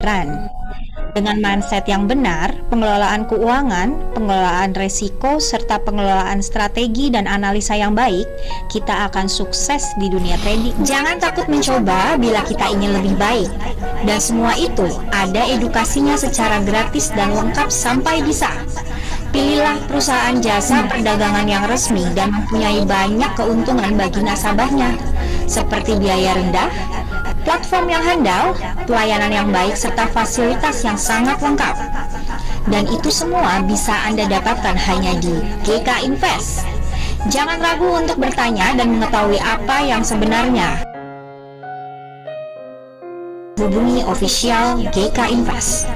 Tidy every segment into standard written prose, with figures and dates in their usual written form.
run. Dengan mindset yang benar, pengelolaan keuangan, pengelolaan resiko, serta pengelolaan strategi dan analisa yang baik, kita akan sukses di dunia trading. Jangan takut mencoba bila kita ingin lebih baik. Dan semua itu ada edukasinya secara gratis dan lengkap sampai bisa. Pilihlah perusahaan jasa perdagangan yang resmi dan mempunyai banyak keuntungan bagi nasabahnya, seperti biaya rendah, platform yang handal, pelayanan yang baik, serta fasilitas yang sangat lengkap. Dan itu semua bisa Anda dapatkan hanya di GK Invest. Jangan ragu untuk bertanya dan mengetahui apa yang sebenarnya. Hubungi official GK Invest.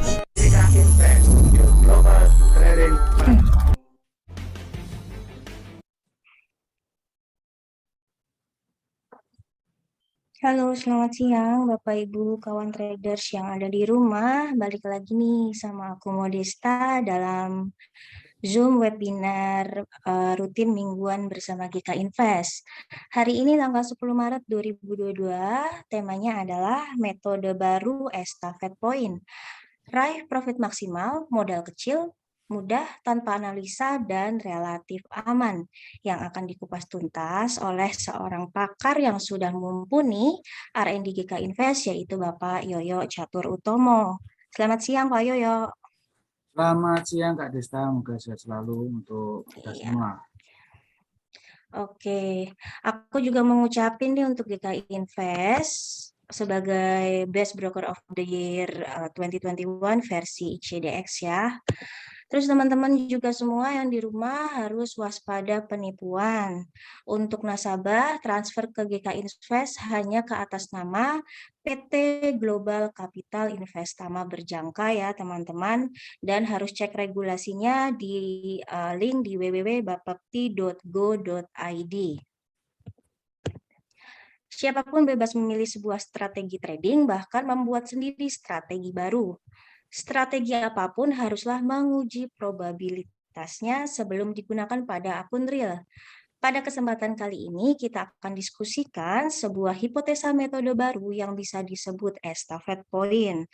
Halo, selamat siang Bapak Ibu kawan traders yang ada di rumah. Balik lagi nih sama aku Modesta dalam Zoom webinar rutin mingguan bersama GK Invest. Hari ini tanggal 10 Maret 2022, temanya adalah metode baru estafet point. Raih profit maksimal, modal kecil, mudah, tanpa analisa, dan relatif aman, yang akan dikupas tuntas oleh seorang pakar yang sudah mumpuni R&D GK Invest, yaitu Bapak Yoyo Catur Utomo. Selamat siang Pak Yoyo. Selamat siang Kak Desta, semoga sehat selalu untuk kita semua. Oke, aku juga mengucapin nih untuk GK Invest sebagai Best Broker of the Year 2021 versi ICDX ya. Terus teman-teman juga semua yang di rumah harus waspada penipuan. Untuk nasabah, transfer ke GK Invest hanya ke atas nama PT Global Capital Investama berjangka ya teman-teman. Dan harus cek regulasinya di link di www.bapepti.go.id. Siapapun bebas memilih sebuah strategi trading, bahkan membuat sendiri strategi baru. Strategi apapun haruslah menguji probabilitasnya sebelum digunakan pada akun real. Pada kesempatan kali ini kita akan diskusikan sebuah hipotesa metode baru yang bisa disebut estafet point.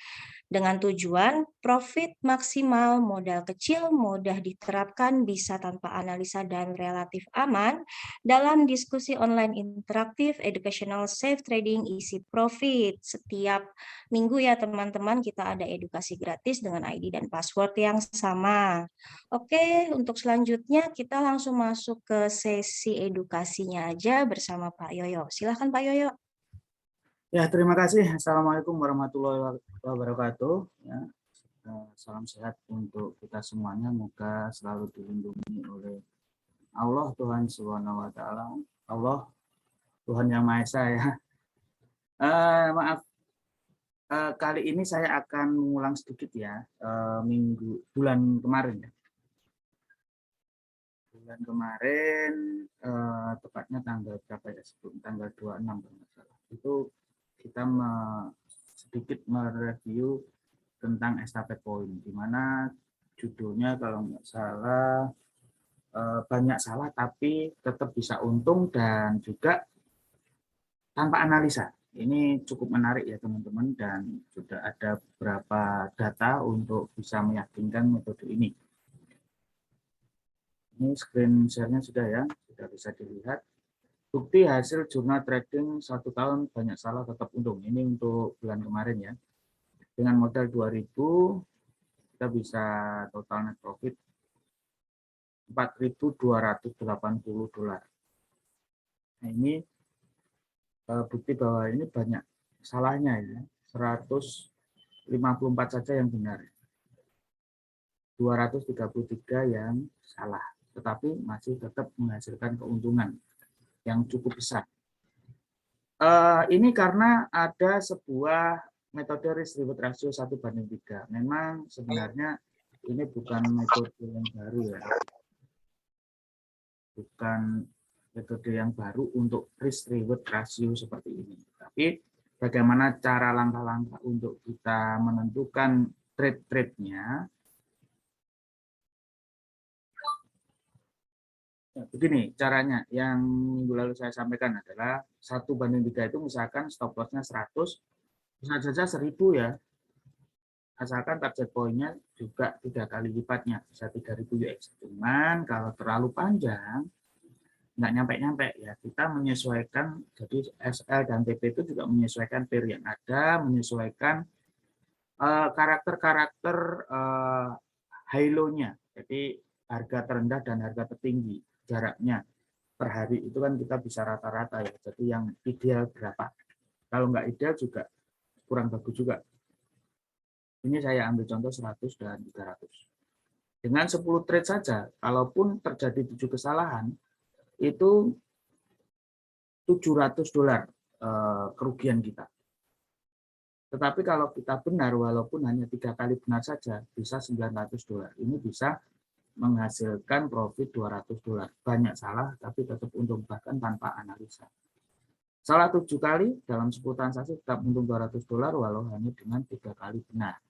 Dengan tujuan profit maksimal, modal kecil, mudah diterapkan, bisa tanpa analisa dan relatif aman dalam diskusi online interaktif, educational, safe trading, easy profit. Setiap minggu ya teman-teman kita ada edukasi gratis dengan ID dan password yang sama. Oke, untuk selanjutnya kita langsung masuk ke sesi edukasinya aja bersama Pak Yoyo. Silahkan Pak Yoyo. Ya, terima kasih. Assalamualaikum warahmatullahi wabarakatuh. Ya, salam sehat untuk kita semuanya. Moga selalu dilindungi oleh Allah, Tuhan Subhanahu wa Ta'ala. Allah, Tuhan Yang Maha Esa ya. Maaf, kali ini saya akan mengulang sedikit ya, bulan kemarin ya. Bulan kemarin, tepatnya tanggal berapa ya? Tanggal 26 kalau nggak salah. Itu kita sedikit mereview tentang estafet point, di mana judulnya kalau nggak salah banyak salah tapi tetap bisa untung dan juga tanpa analisa. Ini cukup menarik ya teman-teman, dan sudah ada beberapa data untuk bisa meyakinkan metode ini. Ini screen share-nya sudah ya, sudah bisa dilihat. Bukti hasil jurnal trading 1 tahun banyak salah tetap untung. Ini untuk bulan kemarin ya. Dengan modal 2.000 kita bisa total net profit 4.280 dolar. Nah, ini bukti bahwa ini banyak salahnya ya. 154 saja yang benar. 233 yang salah, tetapi masih tetap menghasilkan keuntungan yang cukup besar. Ini karena ada sebuah metode risk reward ratio 1:3. Memang sebenarnya ini bukan metode yang baru ya. Bukan metode yang baru untuk risk reward ratio seperti ini. Tapi bagaimana cara langkah-langkah untuk kita menentukan trade-trade-nya. Begini caranya, yang minggu lalu saya sampaikan adalah 1:3 itu misalkan stop loss-nya 100, bisa saja 1000 ya. asalkan target poinnya juga 3 kali lipatnya, bisa 3000 UX. Cuman kalau terlalu panjang, nggak nyampe-nyampe ya, kita menyesuaikan. Jadi SL dan TP itu juga menyesuaikan pair yang ada, menyesuaikan karakter-karakter high-low-nya. Jadi harga terendah dan harga tertinggi, jaraknya per hari itu kan kita bisa rata-rata ya. Jadi yang ideal berapa. Kalau nggak ideal juga kurang bagus juga. Ini saya ambil contoh 100 dan 300. Dengan 10 trade saja, kalaupun terjadi 7 kesalahan, itu $700 kerugian kita. Tetapi kalau kita benar, walaupun hanya 3 kali benar saja, bisa $900. Ini bisa menghasilkan profit $200. Banyak salah, tapi tetap untung, bahkan tanpa analisa. Salah 7 kali dalam 10 transaksi tetap untung $200, walau hanya dengan 3 kali benar.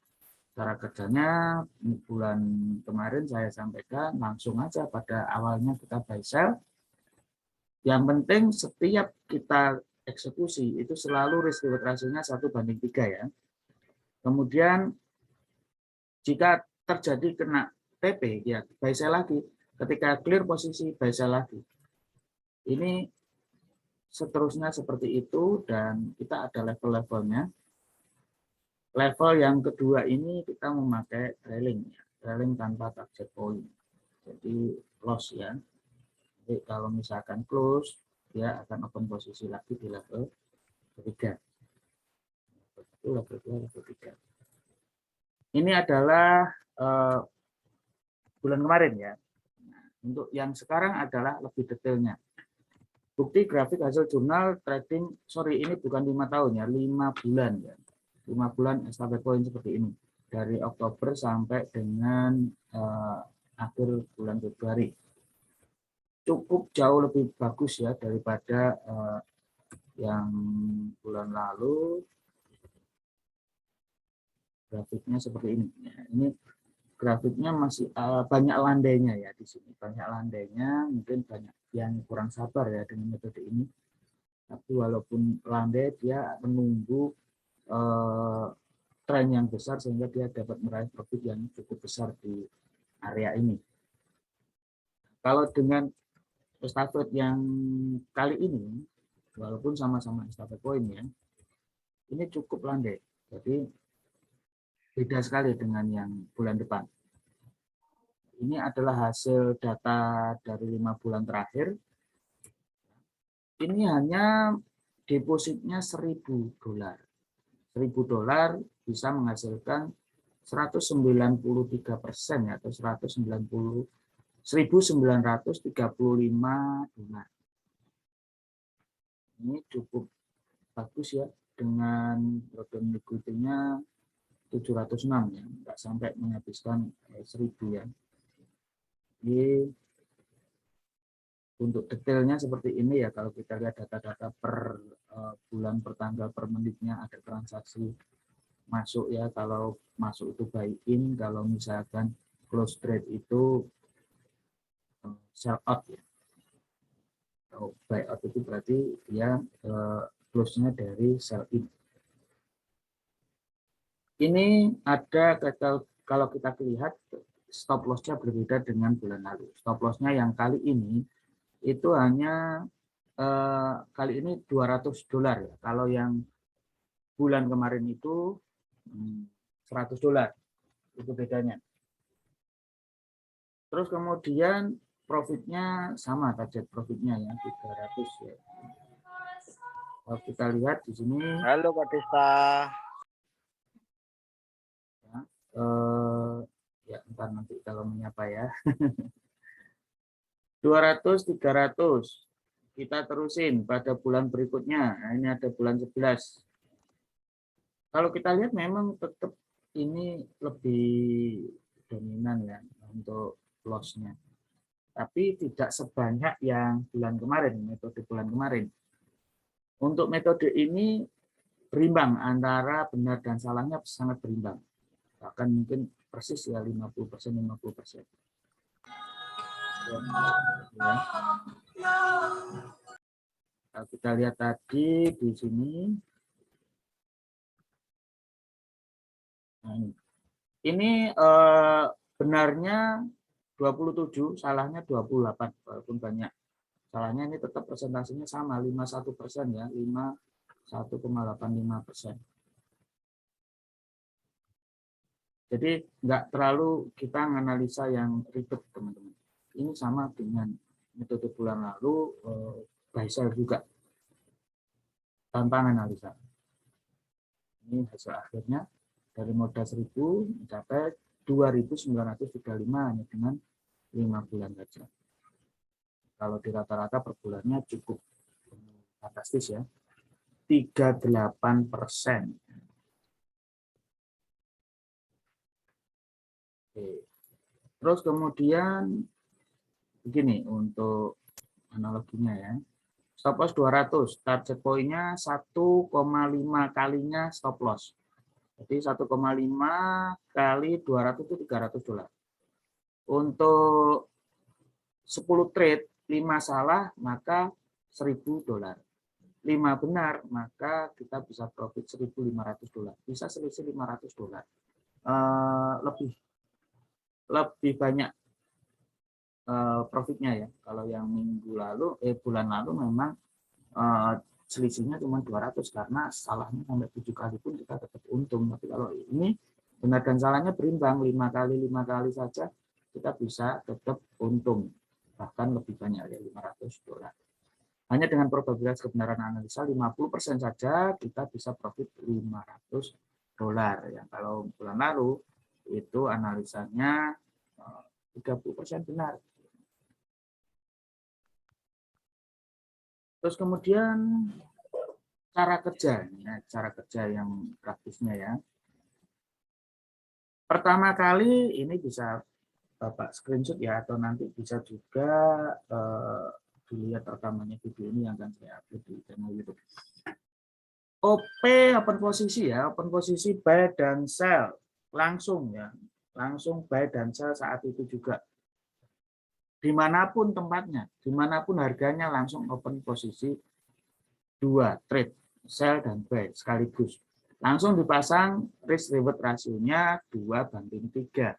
Cara kerjanya bulan kemarin saya sampaikan, langsung aja pada awalnya kita buy sell. Yang penting setiap kita eksekusi itu selalu risk reward ratio-nya 1:3 ya. Kemudian jika terjadi kena TP ya buy sell lagi. Ketika clear posisi buy sell lagi. Ini seterusnya seperti itu dan kita ada level-levelnya. Level yang kedua ini kita memakai trailing ya. Trailing tanpa target point. Jadi loss ya. Jadi kalau misalkan close, dia akan open posisi lagi di level ketiga. Itu level 2, level 3. Ini adalah bulan kemarin ya. Nah, untuk yang sekarang adalah lebih detailnya. Bukti grafik hasil jurnal trading, sorry ini bukan 5 tahun ya, 5 bulan ya. 5 bulan estafet point seperti ini. Dari Oktober sampai dengan akhir bulan Februari. Cukup jauh lebih bagus ya daripada yang bulan lalu. Grafiknya seperti ini. Ya, ini grafiknya masih banyak landainya ya di sini. Banyak landainya, mungkin banyak yang kurang sabar ya dengan metode ini. Tapi walaupun landai, dia menunggu tren yang besar sehingga dia dapat meraih profit yang cukup besar di area ini. Kalau dengan estafet yang kali ini, walaupun sama-sama estafet point ya, ini cukup landai. Jadi beda sekali dengan yang bulan depan. Ini adalah hasil data dari 5 bulan terakhir. Ini hanya depositnya $1.000. $1.000 bisa menghasilkan 193% atau $1.935. Ini cukup bagus ya dengan program liquidity-nya 706 ya, nggak sampai menghabiskan 1.000 ya. Jadi untuk detailnya seperti ini ya, kalau kita lihat data-data per bulan, per tanggal, per menitnya ada transaksi masuk ya, kalau masuk itu buy in, kalau misalkan close trade itu sell out ya. Kalau buy out itu berarti dia close-nya dari sell in. Ini ada kalau kita lihat stop loss-nya berbeda dengan bulan lalu. Stop loss-nya yang kali ini itu hanya kali ini $200 ya. Kalau yang bulan kemarin itu $100 itu bedanya. Terus kemudian profitnya sama, target profitnya ya 300 ya. Kalau kita lihat di sini. Halo Kak Desta. Ya ntar nanti kalau menyapa ya. 200, 300 kita terusin pada bulan berikutnya. Nah, ini ada bulan 11. Kalau kita lihat memang tetap ini lebih dominan ya untuk loss-nya. Tapi tidak sebanyak yang bulan kemarin, metode bulan kemarin. Untuk metode ini berimbang antara benar dan salahnya, sangat berimbang. Bahkan mungkin persis ya 50%, 50%. Ya. Kalau kita lihat tadi di sini, nah ini. Ini benarnya 27, salahnya 28, walaupun banyak salahnya. Ini tetap persentasenya sama, 51% ya, 51,85%. Jadi nggak terlalu kita analisa yang ribet, teman-teman. Ini sama dengan metode bulan lalu, buy sell juga, tanpa analisa. Ini hasil akhirnya dari modal 1000 mencapai 2.935 hanya dengan 5 bulan saja. Kalau di rata-rata per bulannya cukup fantastis ya, 38%. Oke. Terus kemudian begini untuk analoginya ya. Stop loss 200, target poinnya 1,5 kalinya stop loss. Jadi 1,5 kali 200 itu $300. Untuk 10 trade, 5 salah maka $1.000. 5 benar maka kita bisa profit $1.500. Bisa selisih $500. Lebih banyak profitnya ya. Kalau yang bulan lalu memang selisihnya cuma 200 karena salahnya sampai 7 kali pun kita tetap untung. Tapi kalau ini benar dan salahnya berimbang, 5 kali saja kita bisa tetap untung, bahkan lebih banyak ya, $500. Hanya dengan probabilitas kebenaran analisa 50% saja kita bisa profit $500. Yang kalau bulan lalu itu analisanya 30% benar. Terus kemudian cara kerja yang praktisnya ya. Pertama kali ini bisa Bapak screenshot ya, atau nanti bisa juga dilihat rekamannya video ini yang akan saya upload di channel YouTube. Open posisi ya, open posisi buy dan sell langsung ya, langsung buy dan sell saat itu juga. Dimanapun tempatnya, dimanapun harganya, langsung open posisi 2 trade, sell dan buy sekaligus. Langsung dipasang risk reward rasionya 2:3.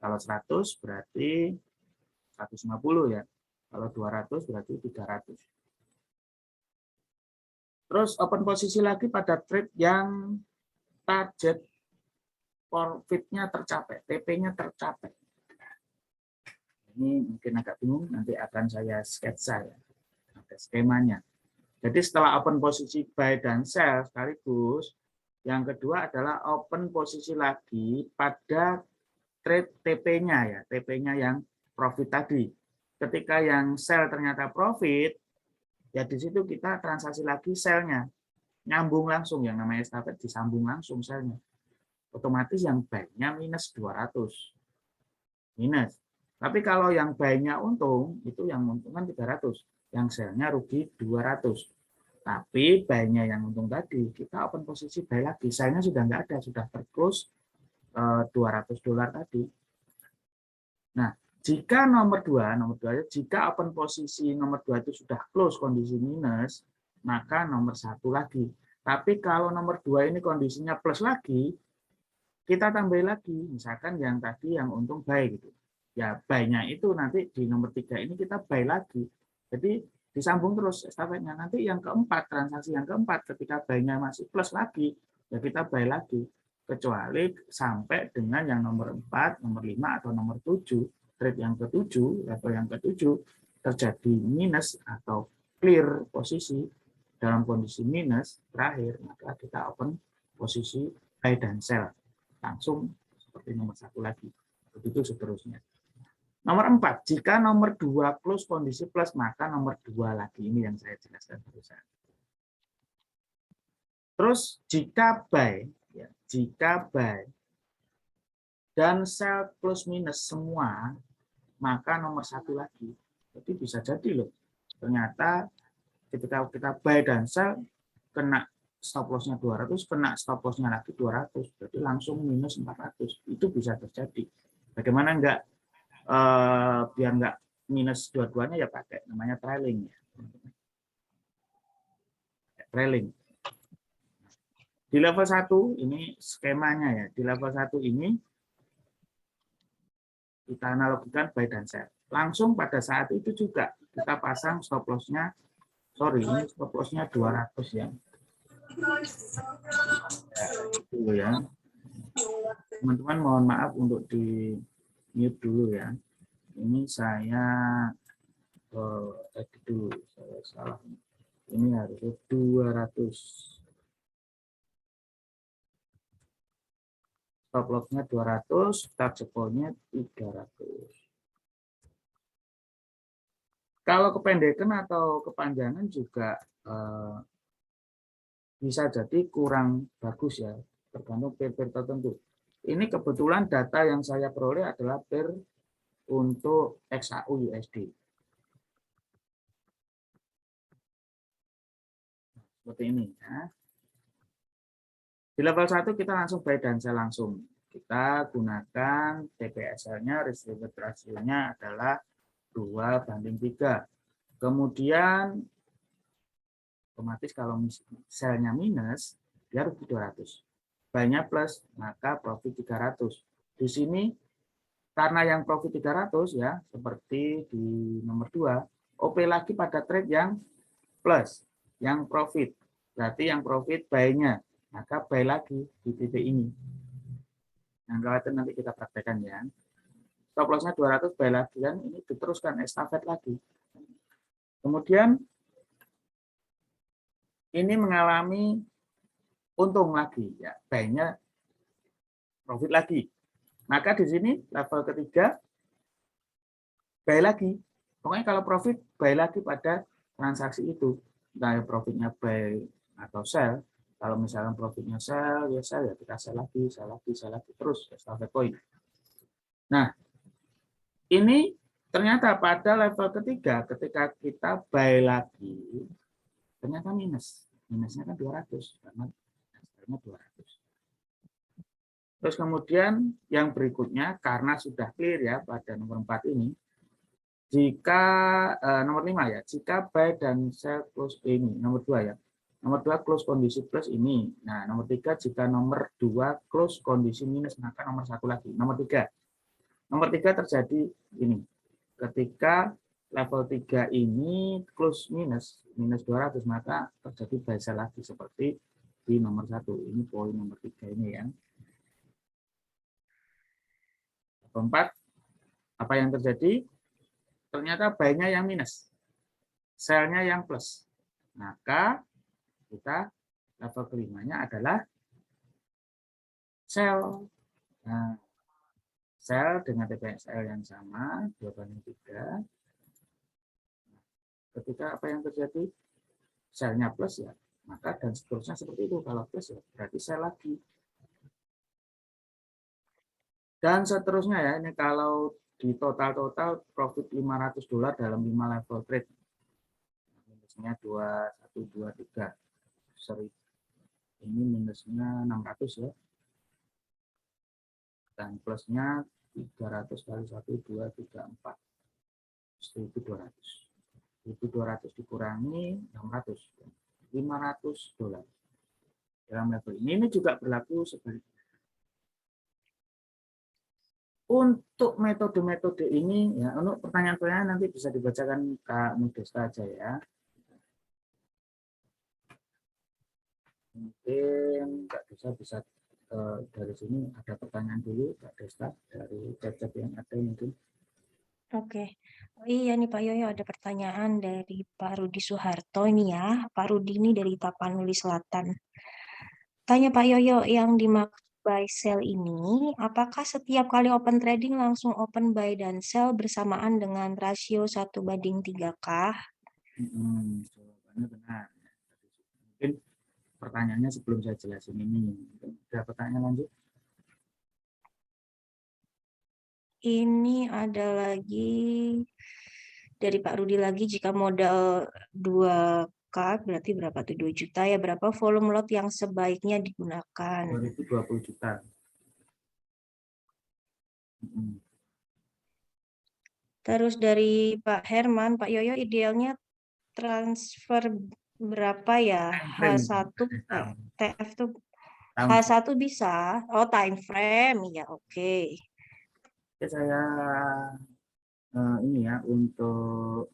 Kalau 100 berarti 150 ya. Kalau 200 berarti 300. Terus open posisi lagi pada trade yang target profitnya tercapai, TP-nya tercapai. Ini mungkin agak bingung, nanti akan saya sketsa ya, ada skemanya. Jadi setelah open posisi buy dan sell sekaligus, yang kedua adalah open posisi lagi pada trade TP-nya ya, TP-nya yang profit tadi. Ketika yang sell ternyata profit, ya di situ kita transaksi lagi sell-nya, nyambung langsung, yang namanya estafet disambung langsung sell-nya. Otomatis yang buy-nya minus 200. Minus. Tapi kalau yang buy-nya untung, itu yang untung kan 300. Yang sell-nya rugi 200. Tapi buy-nya yang untung tadi, kita open posisi buy lagi. Sell-nya sudah nggak ada, sudah terclose $200 tadi. Nah, jika nomor 2, jika open posisi nomor 2 itu sudah close kondisi minus, maka nomor 1 lagi. Tapi kalau nomor 2 ini kondisinya plus lagi, kita tambahin lagi. Misalkan yang tadi yang untung buy gitu. Ya buy-nya itu nanti di nomor 3 ini kita buy lagi. Jadi disambung terus estafetnya. Nanti yang keempat, transaksi yang keempat ketika buy-nya masih plus lagi, ya kita buy lagi. Kecuali sampai dengan yang nomor 4, nomor 5, atau nomor 7, trade yang ke-7, level yang ke-7, terjadi minus atau clear posisi dalam kondisi minus terakhir, maka kita open posisi buy dan sell. Langsung seperti nomor 1 lagi. Begitu seterusnya. Nomor 4, jika nomor 2 close kondisi plus, maka nomor 2 lagi. Ini yang saya jelaskan barusan. Terus jika buy dan sell plus minus semua, maka nomor 1 lagi. Jadi bisa jadi loh, ternyata ketika kita buy dan sell, kena stop loss-nya 200, kena stop loss-nya lagi 200, berarti langsung minus 400. Itu bisa terjadi. Bagaimana enggak biar enggak minus dua-duanya, ya pakai namanya trailing ya. Trailing. Di level 1 ini skemanya ya. Di level 1 ini kita analogikan buy dan sell. Langsung pada saat itu juga kita pasang stop loss-nya, sorry, ini stop loss-nya 200 ya. Dulu ya. Teman-teman mohon maaf untuk di mute dulu ya. Ini saya edit dulu, saya salah. Ini harusnya 200. Stop loss-nya 200, target point-nya 300. Kalau kependekan atau kepanjangan juga bisa jadi kurang bagus ya, tergantung pair tertentu. Ini kebetulan data yang saya peroleh adalah pair untuk XAU USD. Seperti ini ya. Di level 1 kita langsung buy dan sell langsung. Kita gunakan TPSL-nya, risk reward ratio-nya adalah 2:3. Kemudian otomatis kalau sell-nya minus, dia rugi 200. Buy-nya plus, maka profit 300. Di sini karena yang profit 300 ya, seperti di nomor 2, OP lagi pada trade yang plus, yang profit. Berarti yang profit buy-nya, maka buy lagi di titik ini. Yang khawatir nanti kita praktekkan ya. Stop loss-nya 200, buy lagi kan, ini diteruskan estafet lagi. Kemudian ini mengalami untung lagi ya, buy-nya profit lagi. Maka di sini level ketiga buy lagi. Pokoknya kalau profit buy lagi pada transaksi itu. Nah, profitnya buy atau sell. Kalau misalnya profitnya sell, ya sell, ya kita sell lagi, terus estafet point. Nah, ini ternyata pada level ketiga ketika kita buy lagi, ternyata minus. Minusnya kan 200 karena hasilnya 200. Terus kemudian yang berikutnya karena sudah clear ya pada nomor 4 ini, jika nomor 5 ya, jika buy dan sell close ini, nomor 2 ya. Nomor 2 close kondisi plus ini. Nah, nomor 3 jika nomor 2 close kondisi minus, maka nomor 1 lagi. Nomor 3. Nomor 3 terjadi ini. Ketika level 3 ini close minus 200, maka terjadi buy sell lagi seperti di nomor 1. Ini poin nomor 3 ini ya. Keempat, apa yang terjadi? Ternyata buy-nya yang minus, sell-nya yang plus. Maka kita level kelimanya adalah sell. Nah, sell dengan TPSL yang sama, 2:3. Ketika apa yang terjadi? Sell-nya plus ya, maka dan seterusnya seperti itu. Kalau plus ya, berarti sell lagi. Dan seterusnya ya, ini kalau di total profit $500 dalam 5 level trade. Minusnya 2, 1, 2, 3. Sorry. Ini minusnya 600 ya. Dan plusnya 300 kali 1, 2, 3, 4. 1.200. 1.200 dikurangi 600. $500. Dalam level ini. Ini juga berlaku sebaliknya. Untuk metode-metode ini, ya, untuk pertanyaan-pertanyaan nanti bisa dibacakan Kak Modesta aja ya. Mungkin Kak Desta bisa dari sini ada pertanyaan dulu Kak Desta dari chat-chat yang ada mungkin. Oke. Oh iya nih Pak Yoyo, ada pertanyaan dari Pak Rudi Soeharto ini ya. Pak Rudi ini dari Tapanuli Selatan. Tanya Pak Yoyo, yang dimaksud buy sell ini, apakah setiap kali open trading langsung open buy dan sell bersamaan dengan rasio 1:3 kah? Jawabannya benar. Mungkin pertanyaannya sebelum saya jelasin ini. Ada pertanyaan lanjut? Ini ada lagi dari Pak Rudi lagi, jika modal 2K berarti berapa tuh? 2 juta ya, berapa volume lot yang sebaiknya digunakan? 2020 juta. Terus dari Pak Herman, Pak Yoyo idealnya transfer berapa ya? H1 TF tuh H1 bisa. Oh, time frame. Ya, oke. Oke, saya ini ya, untuk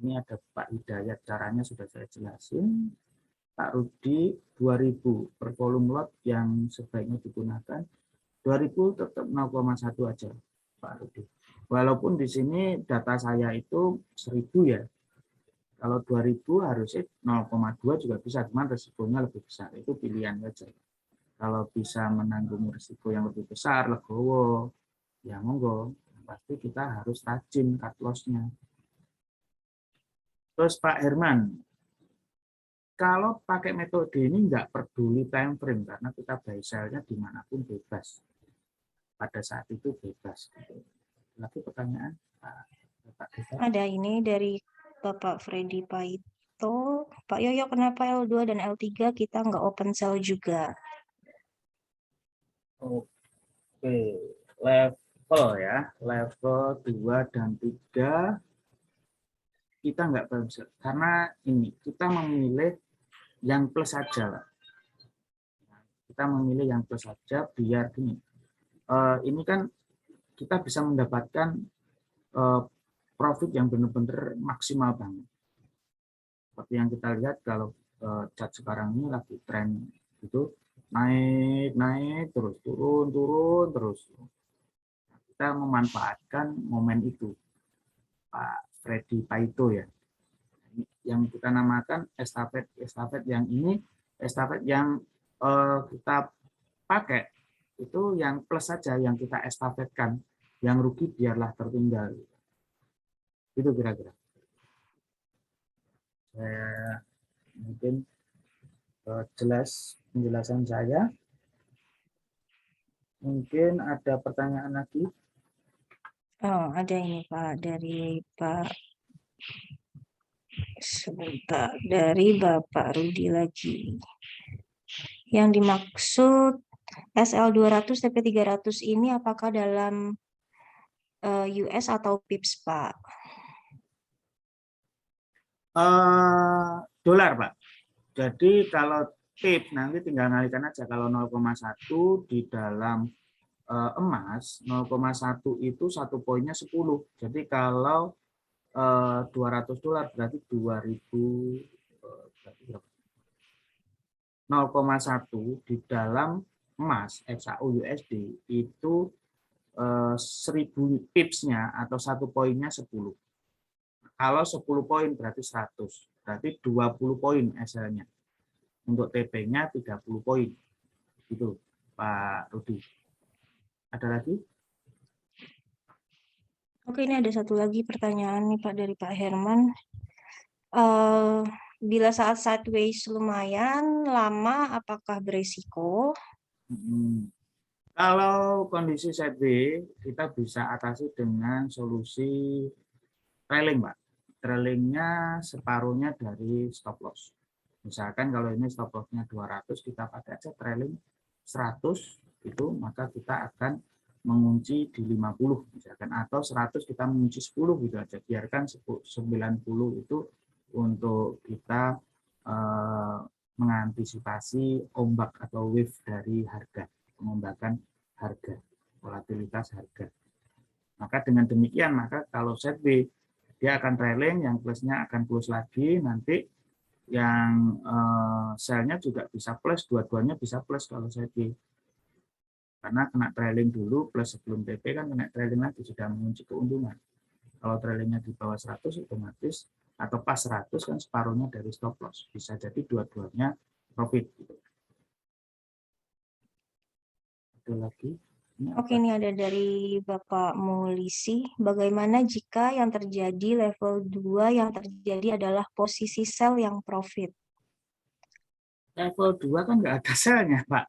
ini ada Pak Hidayat, caranya sudah saya jelasin. Pak Rudi 2000 per volume lot yang sebaiknya digunakan 2000 tetap 0,1 aja Pak Rudi. Walaupun di sini data saya itu 1000 ya. Kalau 2000 harusnya 0,2 juga bisa, cuman resikonya lebih besar. Itu pilihan saja. Kalau bisa menanggung risiko yang lebih besar, legowo, ya monggo. Pasti kita harus rajin cut loss-nya. Terus Pak Herman, kalau pakai metode ini nggak peduli time frame karena kita buy sell-nya dimanapun bebas. Pada saat itu bebas. Lagi pertanyaan Pak Desa? Ada ini dari Bapak Freddy Paito. Pak Yoyo, kenapa L2 dan L3 kita nggak open sell juga? Oke, level ya, level 2 dan 3 kita nggak bisa karena ini kita memilih yang plus saja lah. Kita memilih yang plus saja biar gini. Ini kan kita bisa mendapatkan profit yang benar-benar maksimal banget. Seperti yang kita lihat kalau chart sekarang ini lagi tren itu naik terus turun terus. Kita memanfaatkan momen itu, Pak Freddy Paito ya. Yang kita namakan estafet yang ini, estafet yang kita pakai itu yang plus saja yang kita estafetkan, yang rugi biarlah tertinggal. Itu kira-kira. Saya mungkin jelas penjelasan saya. Mungkin ada pertanyaan lagi. Oh, ada ini Pak dari Pak sebentar dari Bapak Rudi lagi. Yang dimaksud SL200 TP300 ini apakah dalam US atau PIPS, Pak? Dolar, Pak. Jadi kalau tip nanti tinggal ngalikan aja, kalau 0,1 di dalam emas 0,1 itu satu poinnya 10. Jadi kalau 200 dolar berarti 2000 0,1 di dalam emas XAU USD itu 1000 pips-nya atau satu poinnya 10. Kalau 10 poin berarti 100. Berarti 20 poin SL-nya. Untuk TP-nya 30 poin. Gitu, Pak Rudi. Ada lagi? Oke, ini ada satu lagi pertanyaan nih Pak dari Pak Herman. Bila saat sideways lumayan lama, apakah beresiko? Kalau kondisi sideways, kita bisa atasi dengan solusi trailing, Pak. Trailingnya separuhnya dari stop loss. Misalkan kalau ini stop loss-nya 200, kita pakai aja trailing 100, itu maka kita akan mengunci di 50 misalkan, atau 100 kita mengunci 10 gitu aja, biarkan 90 itu untuk kita mengantisipasi ombak atau wave dari harga, pengombakan harga, volatilitas harga. Maka dengan demikian, maka kalau sideways dia akan trailing, yang plusnya akan plus lagi, nanti yang sell-nya juga bisa plus, dua-duanya bisa plus kalau sideways. Karena kena trailing dulu plus sebelum TP kan kena trailing lagi, sudah mengunci keuntungan. Kalau trailingnya di bawah 100 otomatis, atau pas 100 kan separuhnya dari stop loss. Bisa jadi dua-duanya profit. Ada lagi? Oke, ini ada dari Bapak Mulisi. Bagaimana jika yang terjadi level 2 yang terjadi adalah posisi sell yang profit? Level 2 kan nggak ada sell-nya, Pak.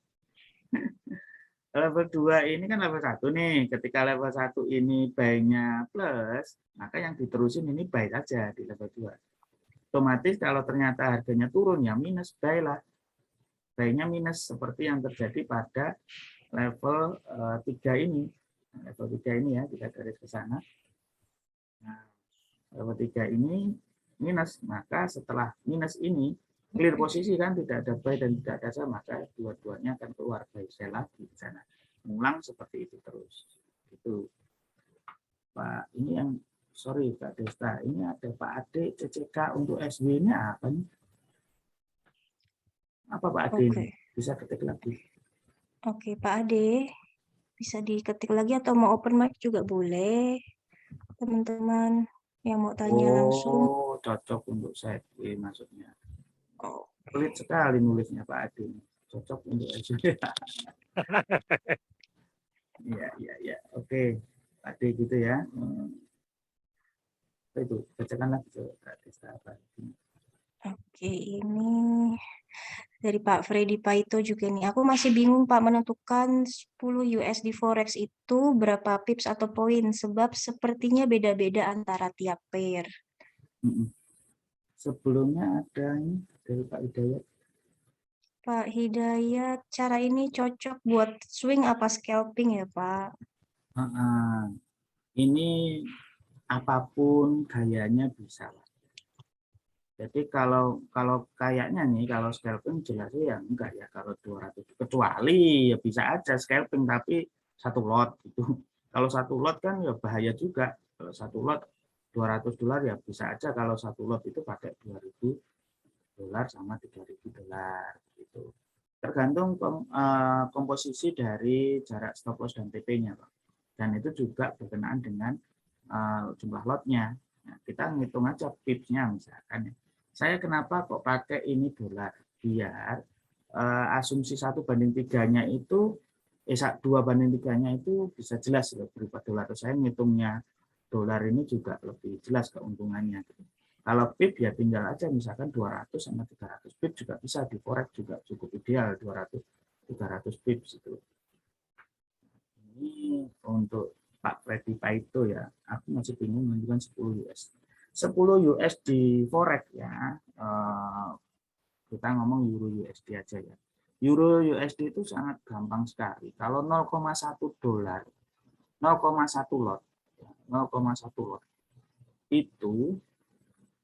Level 2 ini kan level 1 nih. Ketika level 1 ini buy-nya plus, maka yang diterusin ini buy saja di level 2. Otomatis kalau ternyata harganya turun, ya minus, buy lah. Buy-nya minus seperti yang terjadi pada level 3 ini. Level 3 ini ya, kita garis ke sana. Nah, level 3 ini minus, maka setelah minus ini, clear posisi kan, tidak ada buy dan tidak ada sell, maka dua-duanya akan keluar buy sell lagi di sana. Mengulang seperti itu terus. Pak, ini yang sorry Kak Desta, ini ada Pak Ade CCK untuk SW-nya apa nih? Apa Pak Ade ini? Oke, Bisa ketik lagi. oke Pak Ade, bisa diketik lagi atau mau open mic juga boleh, teman-teman yang mau tanya langsung. Oh, cocok untuk SW maksudnya. Oh, Pelit sekali nulisnya Pak Ade ini. Cocok untuk SW. Iya, iya, iya. Oke, Pak Ade gitu ya. Itu bacakan lagi Kak Desta apa ini. oke, ini dari Pak Freddy Paito juga nih. Aku masih bingung Pak menentukan 10 USD Forex itu berapa pips atau poin sebab sepertinya beda-beda antara tiap pair. Mm-mm. Sebelumnya ada ini dari Pak Hidayat. Pak Hidayat, cara ini cocok buat swing apa scalping ya Pak? Ini apapun gayanya bisa. Jadi kalau kayaknya nih kalau scalping jelas ya enggak ya kalau 200 kecuali ya bisa aja scalping tapi satu lot gitu. Kalau satu lot kan ya bahaya juga. Kalau satu lot $200 ya bisa aja kalau satu lot itu pakai $2.000 sama $3.000 gitu. Tergantung komposisi dari jarak stop loss dan TP-nya, Pak. Dan itu juga berkenaan dengan jumlah lotnya. Nah, kita ngitung aja pipsnya misalkan. Saya kenapa kok pakai ini dolar? Biar asumsi 1/3-nya itu 2/3-nya itu bisa jelas loh berupa dolar. Saya ngitungnya dolar ini juga lebih jelas keuntungannya. Kalau pip ya tinggal aja misalkan 200 sama 300 pip juga bisa di forex juga cukup ideal 200 300 pips itu. Ini untuk Pak Freddy Paito ya. Aku masih bingung menentukan 10 US. 10 US di forex ya. Kita ngomong euro USD aja ya. Euro USD itu sangat gampang sekali. Kalau 0,1 dolar, 0,1 lot, 0,1 lot itu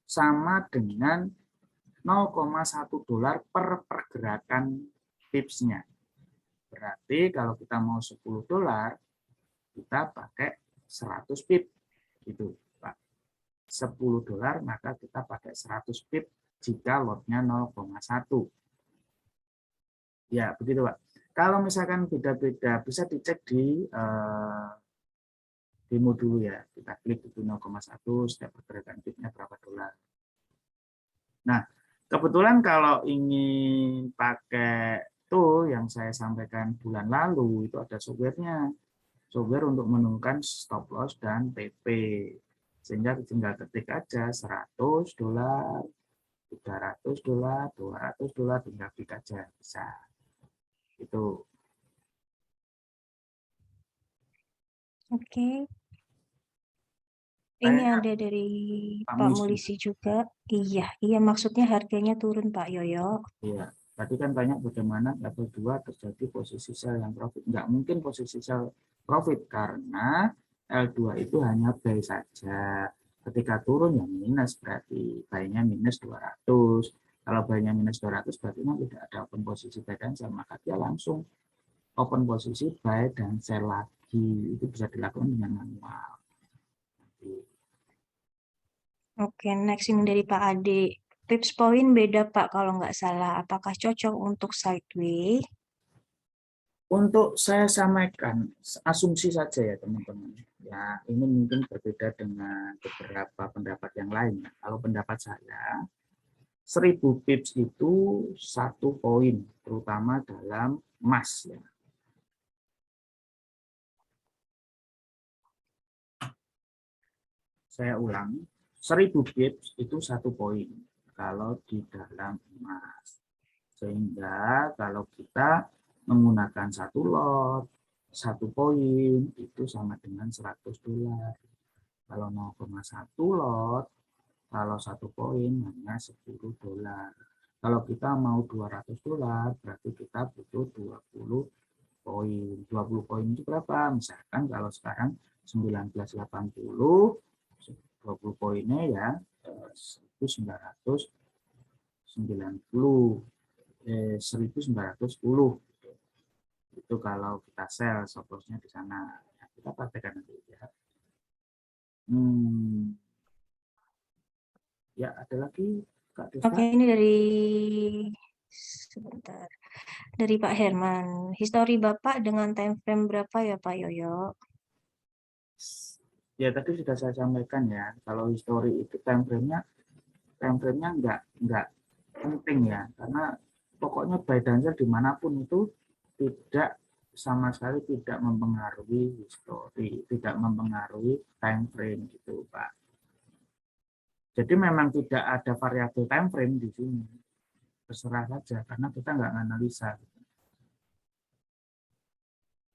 sama dengan 0,1 dolar per pergerakan pipsnya. Berarti kalau kita mau 10 dolar, kita pakai 100 pip. Gitu, Pak. 10 dolar, maka kita pakai 100 pip jika lotnya 0,1. Ya, begitu, Pak. Kalau misalkan beda-beda, bisa dicek di demo dulu ya. Kita klik itu 0,1, setiap pergerakan pipnya berapa dolar. Nah, kebetulan kalau ingin pakai tuh yang saya sampaikan bulan lalu, itu ada software-nya. Software untuk menentukan stop loss dan TP. Sehingga tinggal ketik aja $100, $300, $200, tinggal klik aja. Bisa. Itu. Oke, ini Kayaknya ada dari Pak Pak Muisi. Mulisi juga. Iya, iya maksudnya harganya turun Pak Yoyo. Iya. Tadi kan tanya bagaimana level 2 terjadi posisi sell yang profit. Nggak mungkin posisi sell profit karena L2 itu hanya buy saja. Ketika turun ya minus berarti buy-nya minus 200. Kalau buy-nya minus 200 berarti tidak ada open posisi buy dan sell, maka dia langsung open posisi buy dan sell lagi. Itu bisa dilakukan dengan manual. Oke, next ini dari Pak Ade. Tips poin beda Pak kalau nggak salah. Apakah cocok untuk sideway? Untuk saya sampaikan asumsi saja ya teman-teman. Ya, ini mungkin berbeda dengan beberapa pendapat yang lain. Kalau pendapat saya, 1000 pips itu 1 poin, terutama dalam emas. Ya. Saya ulang, 1000 pips itu 1 poin kalau di dalam emas. Sehingga kalau kita menggunakan satu lot, 1 poin itu sama dengan $100. Kalau 0,1 lot, kalau 1 poin hanya $10. Kalau kita mau $200, berarti kita butuh 20 poin. 20 poin itu berapa? Misalkan kalau sekarang 1980, 20 poinnya ya 1910. Itu kalau kita sell stop loss-nya di sana. Ya, kita praktekkan nanti ya. Hmm, ya ada lagi Kak Oke, Desta. ini sebentar. Dari Pak Herman. Histori Bapak dengan time frame berapa ya Pak Yoyo? Ya tadi sudah saya sampaikan ya, kalau history itu time frame-nya nggak penting ya, karena pokoknya buy dan sell dimanapun itu tidak sama sekali tidak mempengaruhi history, tidak mempengaruhi time frame gitu Pak. Jadi memang tidak ada variabel time frame di sini, terserah saja karena kita nggak analisa.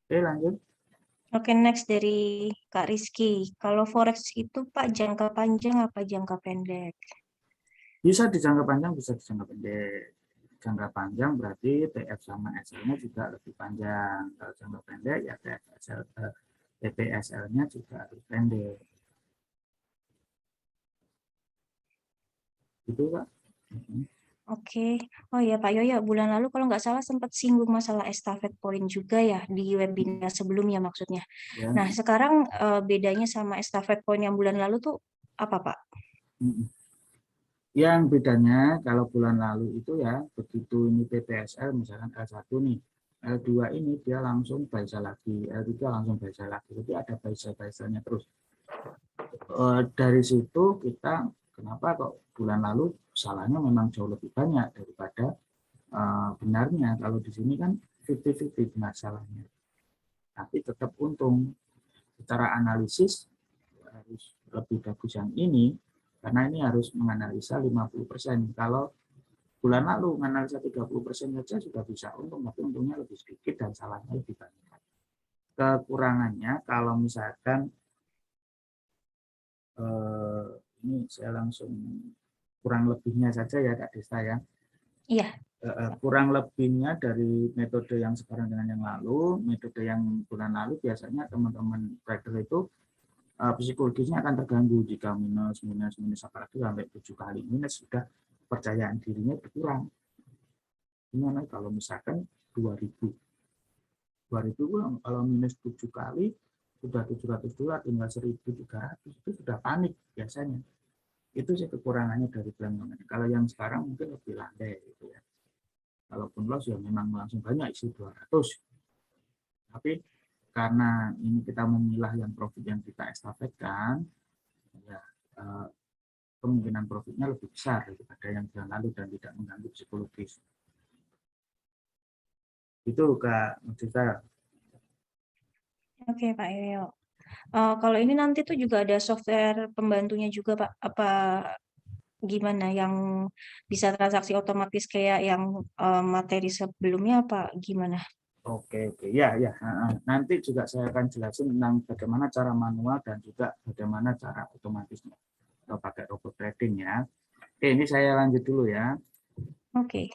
Oke lanjut. Oke, next dari Kak Rizky. Kalau Forex itu Pak jangka panjang apa jangka pendek? Bisa di jangka panjang, bisa di jangka pendek. Jangka panjang berarti TF sama SL-nya juga lebih panjang. Kalau jangka pendek ya TPSL-nya juga lebih pendek. Gitu Pak. Oke. Oh ya Pak Yoyo, bulan lalu kalau nggak salah sempat singgung masalah estafet point juga ya di webinar sebelumnya maksudnya. Ya. Nah, sekarang bedanya sama estafet point yang bulan lalu tuh apa Pak? Yang bedanya kalau bulan lalu itu ya begitu ini TPSL misalkan L1 nih, L2 ini dia langsung baca lagi, L3 langsung baca lagi, jadi ada baca-bacanya terus. Dari situ kita kenapa kok bulan lalu salahnya memang jauh lebih banyak daripada benarnya. Kalau di sini kan 50-50 benar salahnya, tapi tetap untung. Secara analisis harus lebih bagus yang ini, karena ini harus menganalisa 50%. Kalau bulan lalu menganalisa 30% saja sudah bisa untung, tapi untungnya lebih sedikit dan salahnya lebih banyak. Kekurangannya kalau misalkan ini saya langsung kurang lebihnya saja ya Kak Desta ya. Iya. Kurang lebihnya dari metode yang sekarang dengan yang lalu, metode yang bulan lalu biasanya teman-teman trader itu psikologisnya akan terganggu jika minus apalagi sampai 7 kali minus sudah kepercayaan dirinya berkurang. Gimana kalau misalkan 2000 kalau minus 7 kali sudah 700 dolar tinggal 1.300 itu sudah panik biasanya. Itu sih kekurangannya dari bulan kemarin. Kalau yang sekarang mungkin lebih landai gitu ya. Kalaupun loss ya memang langsung banyak isi 200. Tapi karena ini kita memilah yang profit yang kita estafetkan, ya kemungkinan profitnya lebih besar daripada yang bulan lalu dan tidak mengganggu psikologis. Itu Kak Mujita. Oke Pak Yoyo. Kalau ini nanti tuh juga ada software pembantunya juga Pak. Apa gimana yang bisa transaksi otomatis kayak yang materi sebelumnya apa gimana? Oke, ya. Nanti juga saya akan jelasin tentang bagaimana cara manual dan juga bagaimana cara otomatisnya atau pakai robot trading ya. Oke, ini saya lanjut dulu ya. Oke.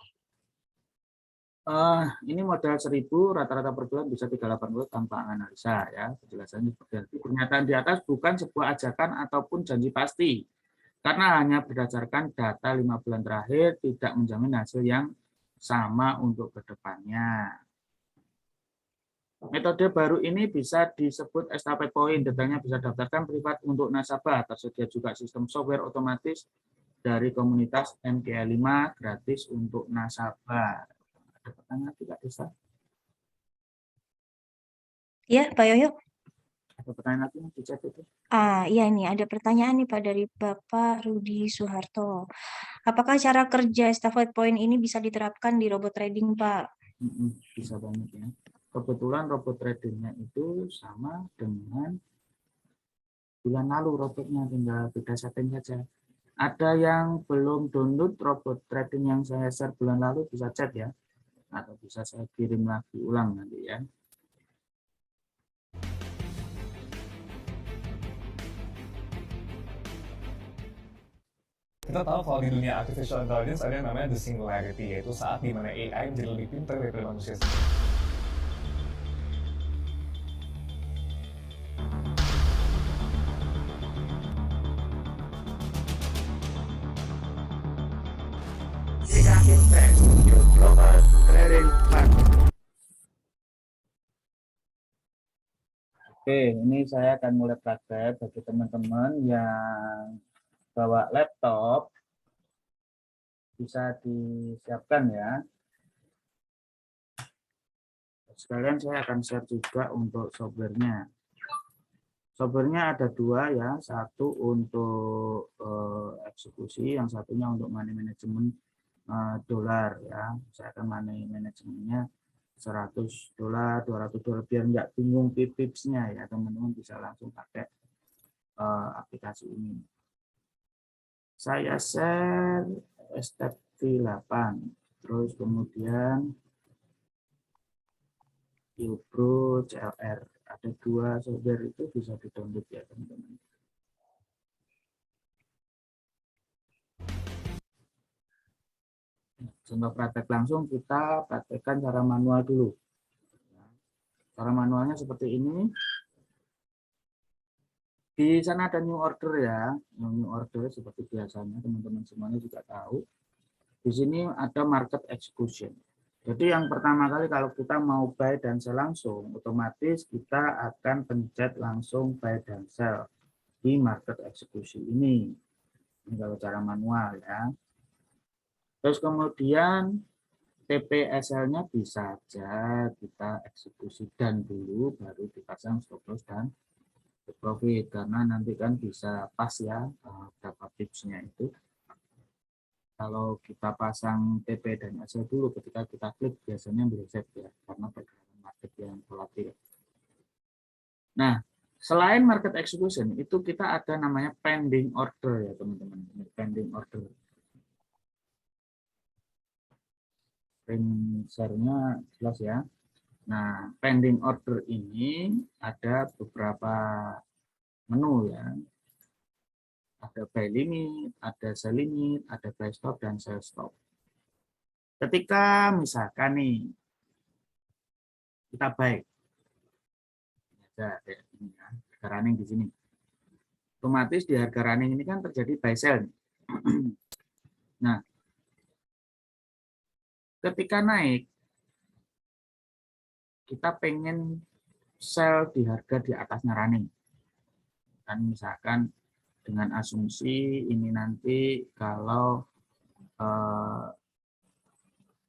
Ini modal 1.000 rata-rata per bulan bisa 380 tanpa analisa ya. Penjelasannya seperti itu. Pernyataan di atas bukan sebuah ajakan ataupun janji pasti. Karena hanya berdasarkan data 5 bulan terakhir tidak menjamin hasil yang sama untuk kedepannya. Metode baru ini bisa disebut estafet point. Detailnya bisa daftarkan privat untuk nasabah. Tersedia juga sistem software otomatis dari komunitas MKL5 gratis untuk nasabah. Ada pertanyaan tidak bisa? Iya, Pak Yoyo. Ada pertanyaan lagi di chat itu? Iya ini ada pertanyaan nih Pak dari Bapak Rudi Soeharto. Apakah cara kerja estafet point ini bisa diterapkan di robot trading, Pak? Bisa banget ya. Kebetulan robot tradingnya itu sama dengan bulan lalu robotnya, tinggal beda setting saja. Ada yang belum download robot trading yang saya share bulan lalu bisa chat ya, atau bisa saya kirim lagi ulang nanti ya. Kita tahu kalau di dunia artificial intelligence ada yang namanya the singularity, yaitu saat dimana AI menjadi lebih pintar daripada manusia sendiri. Oke, ini saya akan mulai praktek bagi teman-teman yang bawa laptop, bisa disiapkan ya. Sekalian saya akan share juga untuk softwarenya. Softwarenya ada dua ya, satu untuk eksekusi, yang satunya untuk money management dolar ya. Saya akan money managementnya $100, $200, biar nggak bingung tipsnya ya, teman-teman bisa langsung pakai aplikasi ini. Saya share step V8, terus kemudian Ubro CLR. Ada dua software itu bisa di-download ya teman-teman. Contoh praktek langsung, kita praktekkan cara manual dulu. Cara manualnya seperti ini. Di sana ada new order ya, new order seperti biasanya teman-teman semuanya juga tahu. Di sini ada market execution. Jadi yang pertama kali kalau kita mau buy dan sell langsung, otomatis kita akan pencet langsung buy dan sell di market execution ini. Ini kalau cara manual ya. Terus kemudian TPSL-nya bisa aja kita eksekusi dan dulu baru dipasang stop loss dan profit, karena nanti kan bisa pas ya berapa tipsnya itu. Kalau kita pasang TP dan SL dulu, ketika kita klik biasanya reset ya, karena pergerakan market yang volatil. Nah, selain market execution itu kita ada namanya pending order ya teman-teman. Pending order. Share-nya jelas ya. Nah, pending order ini ada beberapa menu ya. Ada buy limit, ada sell limit, ada buy stop, dan sell stop. Ketika misalkan nih, kita buy. Ada ini ya, harga running di sini. Otomatis di harga running ini kan terjadi buy sell. Nah, ketika naik, kita pengen sell di harga di atasnya running. Kan misalkan dengan asumsi ini nanti kalau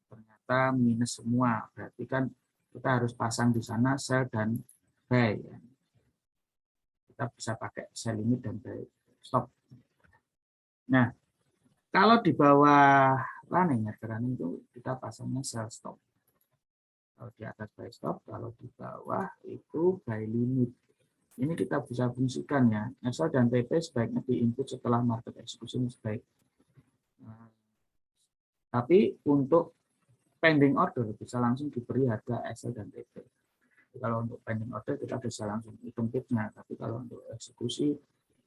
ternyata minus semua, berarti kan kita harus pasang di sana sell dan buy. Ya. Kita bisa pakai sell limit dan buy stop. Nah, kalau di bawah running, harga running itu kita pasangnya sell stop. Kalau di atas buy stop, kalau di bawah itu buy limit. Ini kita bisa fungsikan ya. SL dan TP sebaiknya di-input setelah market execution sebaik. Tapi untuk pending order bisa langsung diberi harga SL dan TP. Kalau untuk pending order kita bisa langsung hitung tipsnya. Tapi kalau untuk eksekusi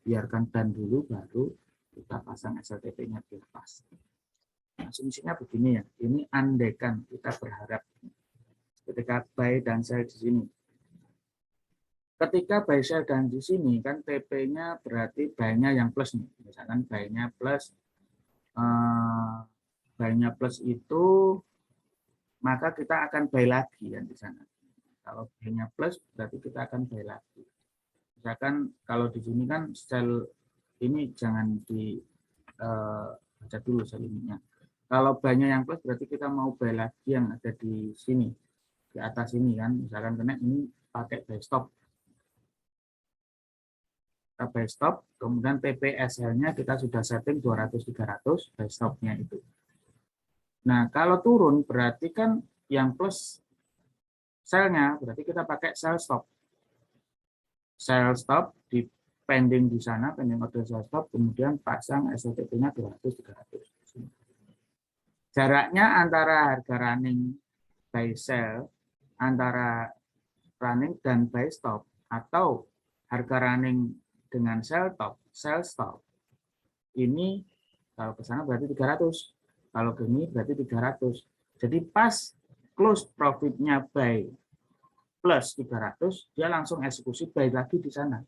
biarkan dan dulu baru kita pasang SLTP-nya di atas. Asumsinya begini ya. Ini andaikan kita berharap ketika buy dan sell di sini. Ketika buy sell dan di sini kan TP-nya berarti buy-nya yang plus nih. Misalkan buy-nya plus itu maka kita akan buy lagi kan di sana. Kalau buy-nya plus berarti kita akan buy lagi. Misalkan kalau di sini kan sell ini jangan di baca dulu sell limitnya. Kalau buy-nya yang plus berarti kita mau buy lagi yang ada di sini, di atas ini kan. Misalkan kena ini pakai buy stop. Kita buy stop, kemudian TPSL-nya kita sudah setting 200-300 buy stop-nya itu. Nah, kalau turun berarti kan yang plus sell-nya berarti kita pakai sell stop. Sell stop di pending di sana, pending order sell stop, kemudian pasang SLTP-nya 200-300. Jaraknya antara harga running buy sell, antara running dan buy stop, atau harga running dengan sell stop, ini kalau ke sana berarti 300. Kalau ke ini berarti 300. Jadi pas close profitnya buy plus 300, dia langsung eksekusi buy lagi di sana.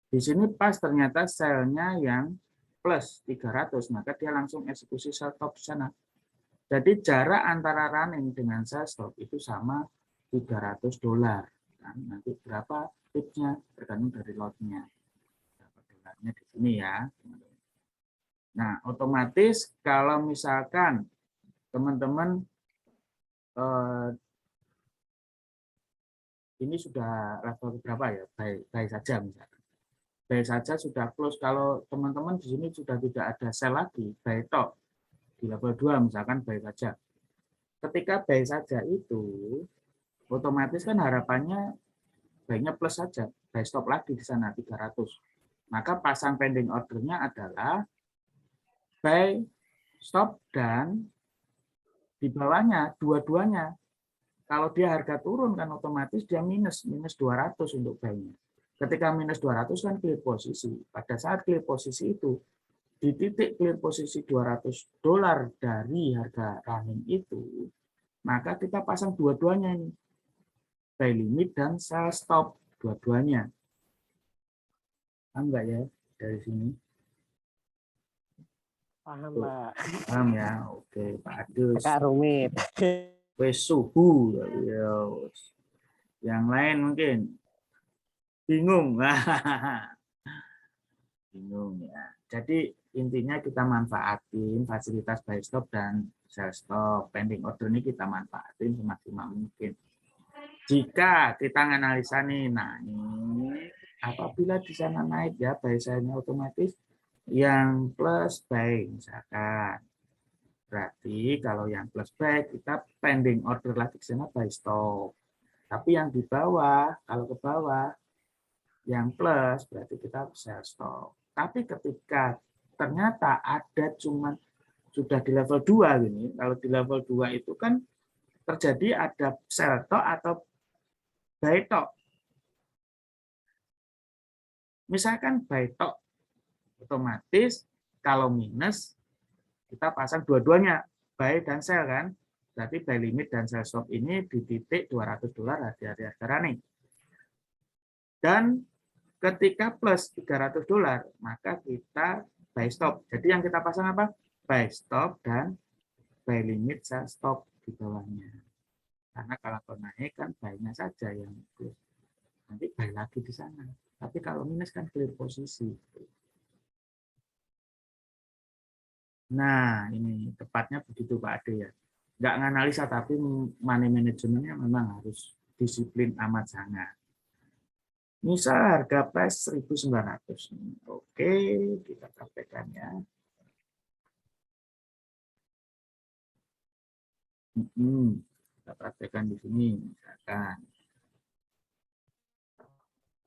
Di sini pas ternyata sell-nya yang plus 300, maka dia langsung eksekusi sell stop di sana. Jadi jarak antara running dengan sell stop itu sama $300. kan. Nanti berapa tipsnya tergantung dari lotnya. Berapa dolarnya di sini ya. Nah, otomatis kalau misalkan teman-teman ini sudah level berapa ya? Baik saja misalkan. Baik saja sudah close. Kalau teman-teman di sini sudah tidak ada sell lagi, buy top di level 2 misalkan baik saja. Ketika buy saja itu otomatis kan harapannya baiknya plus saja, buy stop lagi di sana 300. Maka pasang pending ordernya adalah buy stop dan di bawahnya dua-duanya. Kalau dia harga turun kan otomatis dia minus 200 untuk buy-nya. Ketika minus 200 kan clear posisi. Pada saat clear posisi itu di titik clear posisi $200 dari harga running itu, maka kita pasang dua-duanya ini. Buy limit dan sell stop dua-duanya. Paham nggak ya dari sini? Paham, Pak. Paham ya? Oke, Pak Adus. Agak rumit. Wes suhu. Yang lain mungkin bingung. Bingung ya. Jadi intinya kita manfaatin fasilitas buy stop dan sell stop. Pending order ini kita manfaatin semaksimal mungkin. Jika kita analisa nih, nah ini apabila di sana naik ya buy sell-nya otomatis yang plus buy misalkan. Berarti kalau yang plus buy kita pending order lagi ke sana buy stop. Tapi yang di bawah, kalau ke bawah yang plus berarti kita sell stop. Tapi ketika ternyata ada cuman sudah di level 2 gini, kalau di level 2 itu kan terjadi ada sell stop atau buy stop. Misalkan buy stop otomatis kalau minus kita pasang dua-duanya buy dan sell kan. Berarti buy limit dan sell stop ini di titik $200 hati-hati harga running. Dan ketika plus $300 maka kita buy stop. Jadi yang kita pasang apa? Buy stop dan buy limit sell stop di bawahnya. Karena kalau naik kan buy-nya saja yang plus. Nanti buy lagi di sana. Tapi kalau minus kan clear posisi. Nah, ini tepatnya begitu Pak Ade ya. Nggak nganalisa, tapi money manajemennya memang harus disiplin amat sangat. Misal harga price 1.900. Oke, kita sampaikan ya. Kita praktekkan di sini. Misalkan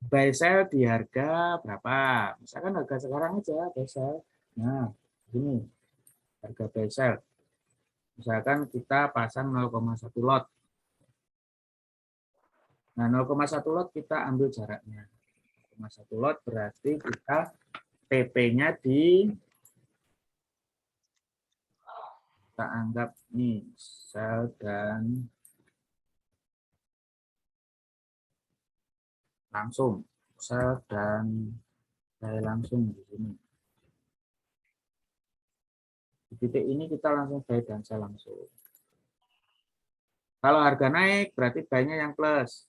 buy sell di harga berapa? Misalkan harga sekarang aja buy sell. Nah, ini harga buy sell. Misalkan kita pasang 0,1 lot. Nah, 0,1 lot kita ambil jaraknya. 0,1 lot berarti kita TP-nya kita anggap nih sell dan langsung. Sell dan buy langsung di sini. Di titik ini kita langsung buy dan sell langsung. Kalau harga naik berarti buy-nya yang plus.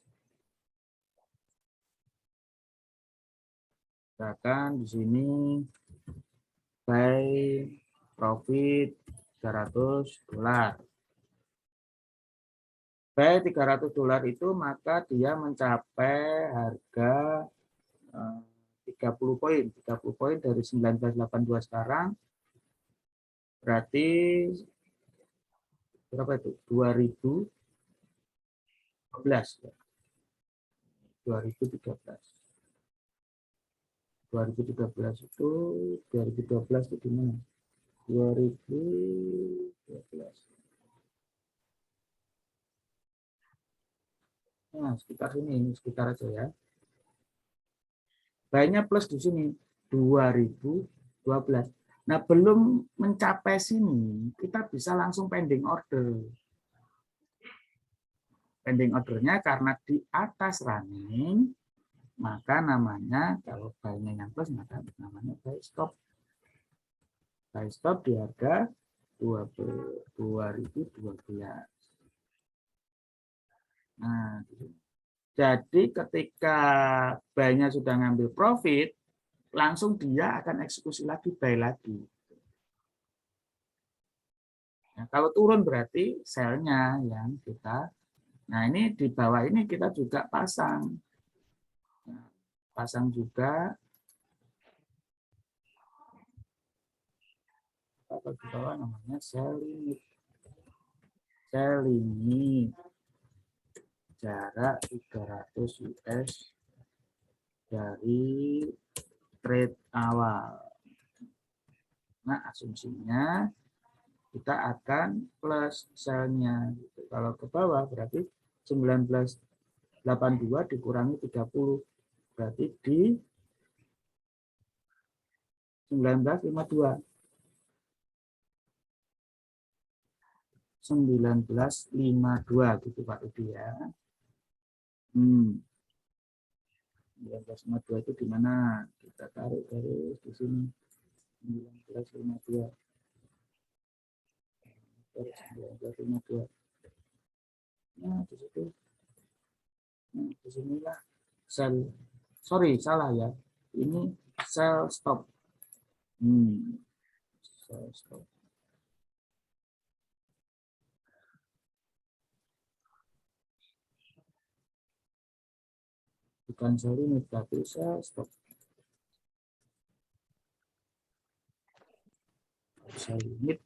Misalkan di sini buy profit $300. Buy $300 itu maka dia mencapai harga 30 poin. 30 poin dari 1982 sekarang berarti berapa itu? 2012. 2013 itu 2012 itu gimana? 2012. Nah, sekitar sini, sekitar aja ya. Buy-nya plus di sini 2012. Nah, belum mencapai sini, kita bisa langsung pending order. Pending ordernya karena di atas running, maka namanya kalau buy-nya yang plus maka namanya buy stop. Buy stop di harga 2012. Nah, Jadi ketika buy-nya sudah ngambil profit, langsung dia akan eksekusi lagi, buy lagi. Nah, kalau turun berarti sell-nya yang kita. Nah, ini di bawah ini kita juga pasang. Nah, pasang juga. Apa di bawah namanya sell limit. Sell limit. Jarak 300 US dari trade awal. Nah, asumsinya kita akan plus sell-nya. Kalau ke bawah berarti 1982 dikurangi 30. Berarti di 1952. 1952 gitu Pak Udi ya. 1952 itu di mana? Kita tarik garis di sini. 1952. 1952. Nah, di situ. Nah, di sinilah sell. Sorry, salah ya. Ini sell stop. Sell stop. Bukan sell limit, tapi sell stop. Sell limit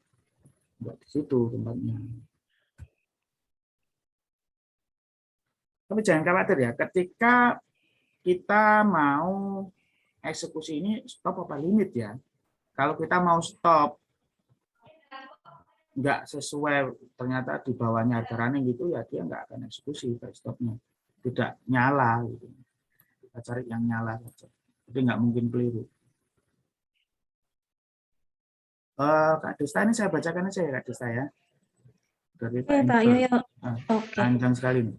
enggak di situ tempatnya. Tapi jangan khawatir ya, ketika kita mau eksekusi ini stop apa limit ya. Kalau kita mau stop nggak sesuai, ternyata di bawahnya harga running gitu ya, dia nggak akan eksekusi stopnya, tidak nyala gitu. Kita cari yang nyala saja, jadi nggak mungkin keliru. Kak Desta ini saya bacakan aja ya Kak Desta ya, dari Pak Pak Indra. Yoyo. Oke. Panjang sekali nih.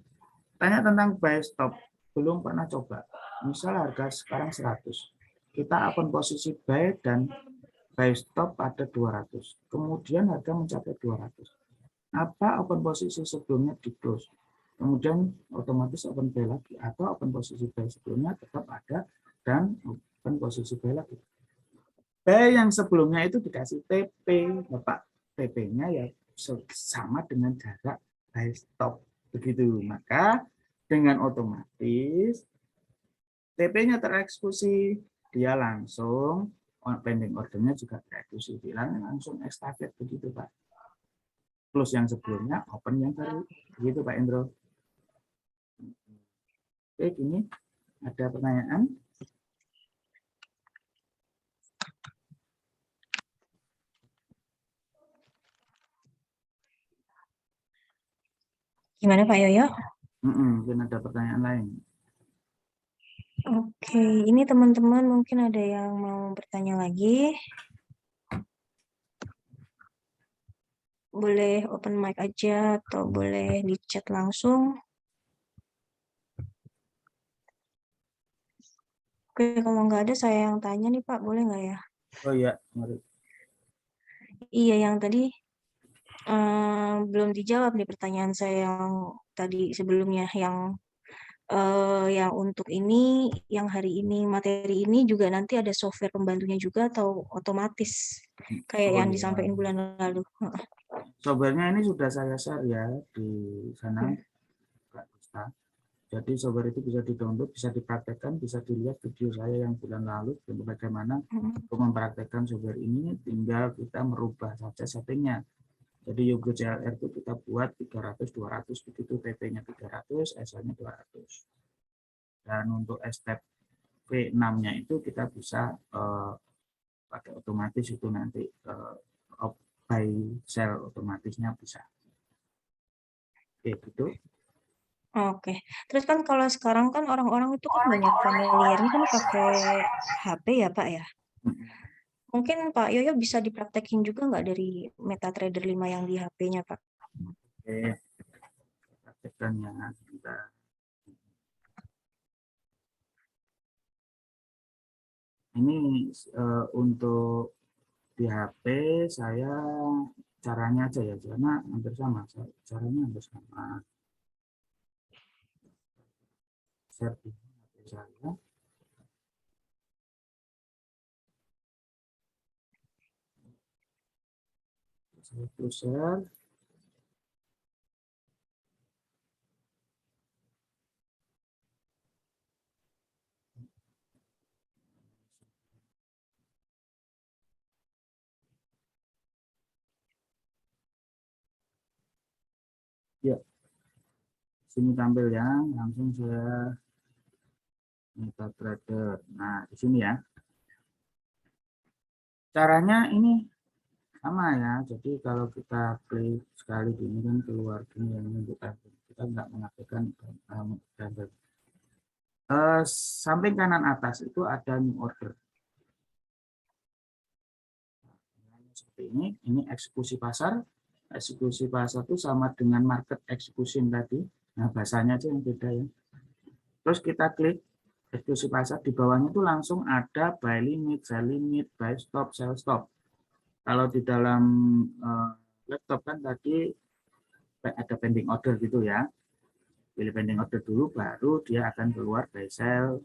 Tanya tentang buy stop, belum pernah coba. Misal harga sekarang 100, kita open posisi buy dan buy stop pada 200. Kemudian harga mencapai 200. Apa open posisi sebelumnya di close? Kemudian otomatis open buy lagi, atau open posisi buy sebelumnya tetap ada dan open posisi buy lagi. Buy yang sebelumnya itu dikasih TP, Bapak. TP-nya ya sama dengan jarak buy stop. Begitu. Maka dengan otomatis TP-nya tereksekusi, dia langsung pending ordernya juga tereksekusi, bilang langsung estafet begitu Pak. Plus yang sebelumnya, open yang baru, begitu Pak Indro. Oke, ini ada pertanyaan? Gimana Pak Yoyo? Mungkin ada pertanyaan lain. Oke, ini teman-teman mungkin ada yang mau bertanya lagi. Boleh open mic aja atau boleh di chat langsung. Oke, kalau nggak ada saya yang tanya nih Pak, boleh nggak ya? Oh iya, mari. Iya, yang tadi belum dijawab nih pertanyaan saya yang tadi sebelumnya, yang untuk ini, yang hari ini, materi ini juga nanti ada software pembantunya juga atau otomatis kayak Oh yang iya. disampaikan bulan lalu. Software-nya ini sudah saya share ya di sana, Kak Desta. Jadi software itu bisa di-download, bisa dipraktekkan, bisa dilihat video saya yang bulan lalu bagaimana untuk mempraktekkan software ini. Tinggal kita merubah saja settingnya. Jadi Yogo CLR itu kita buat 300, 200 begitu, TP-nya 300, SL-nya 200. Dan untuk step V6-nya itu kita bisa pakai otomatis itu nanti buy sell otomatisnya bisa. Oke, gitu. Oke, terus kan kalau sekarang kan orang-orang itu kan banyak familiarnya kan pakai HP ya Pak ya. Mungkin Pak Yoyo bisa dipraktekin juga nggak dari MetaTrader 5 yang di HP-nya Pak? Oke, praktekkan ya kita. Ini untuk di HP saya caranya aja ya, karena hampir sama, caranya hampir sama. share di HP saya. Saya terus share. Ya, sini tampil ya, langsung saya MetaTrader. Nah, di sini ya. Caranya ini sama ya. Jadi kalau kita klik sekali gini kan keluar gini yang menunjukkan kita nggak mengaktifkan Trader. Samping kanan atas itu ada new order. Seperti ini eksekusi pasar. Eksekusi pasar itu sama dengan market execution tadi. Nah, bahasanya aja yang beda ya. Terus kita klik eksekusi pasar, di bawahnya itu langsung ada buy limit, sell limit, buy stop, sell stop. Kalau di dalam laptop kan tadi ada pending order gitu ya. Pilih pending order dulu, baru dia akan keluar buy sell,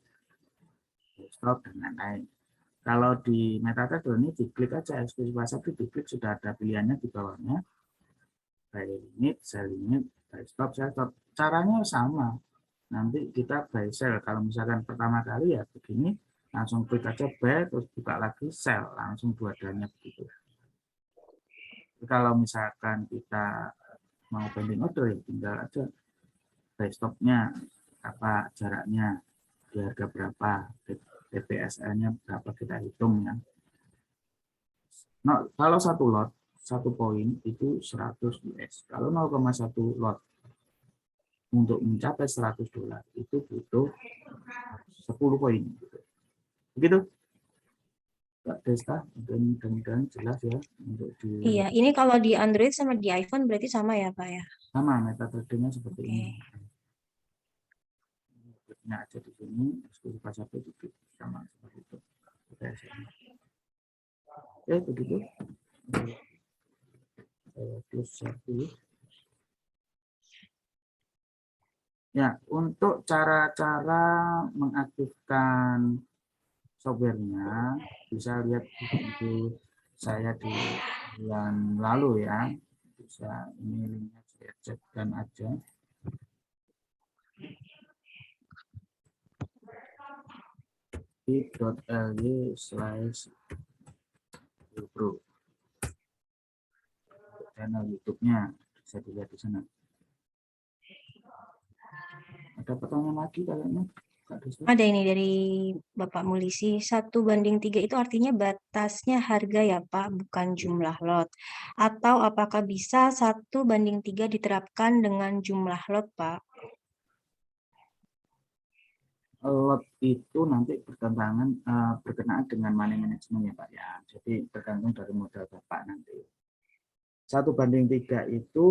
buy stop, dan lain-lain. Kalau di MetaTrader ini diklik aja eksekusi pasar, itu diklik sudah ada pilihannya di bawahnya. Buy limit, sell limit, buy stop, sell stop. Caranya sama. Nanti kita buy sell. Kalau misalkan pertama kali ya begini, langsung klik aja buy, terus buka lagi sell, langsung dua-duanya begitu. Kalau misalkan kita mau pending order ya tinggal aja buy stopnya apa, jaraknya di harga berapa, TPSL-nya berapa kita hitung ya. Nah, kalau satu lot, satu poin itu 100 US. Kalau 0,1 lot untuk mencapai 100 dolar itu butuh 10 poin. Begitu. Mbak Desta, mudah-mudahan jelas ya untuk di Iya, ini kalau di Android sama di iPhone berarti sama ya, Pak ya? sama MetaTrader-nya seperti Oke. ini. Nah, ada di sini eksekusi pasar itu sama seperti itu. Oke, begitu. Saya close share dulu. Ya, untuk cara-cara mengaktifkan softwarenya bisa lihat di video saya di bulan lalu ya. Bisa ini linknya saya cekkan aja. bit.ly/pro channel YouTube-nya bisa dilihat di sana. Ada pertanyaan lagi kayaknya? Ada ini dari Bapak Mulisi, 1:3 itu artinya batasnya harga ya Pak, bukan jumlah lot. Atau apakah bisa 1:3 diterapkan dengan jumlah lot Pak? Lot itu nanti berkenaan dengan money management ya Pak ya. Jadi tergantung dari modal Bapak nanti. 1:3 itu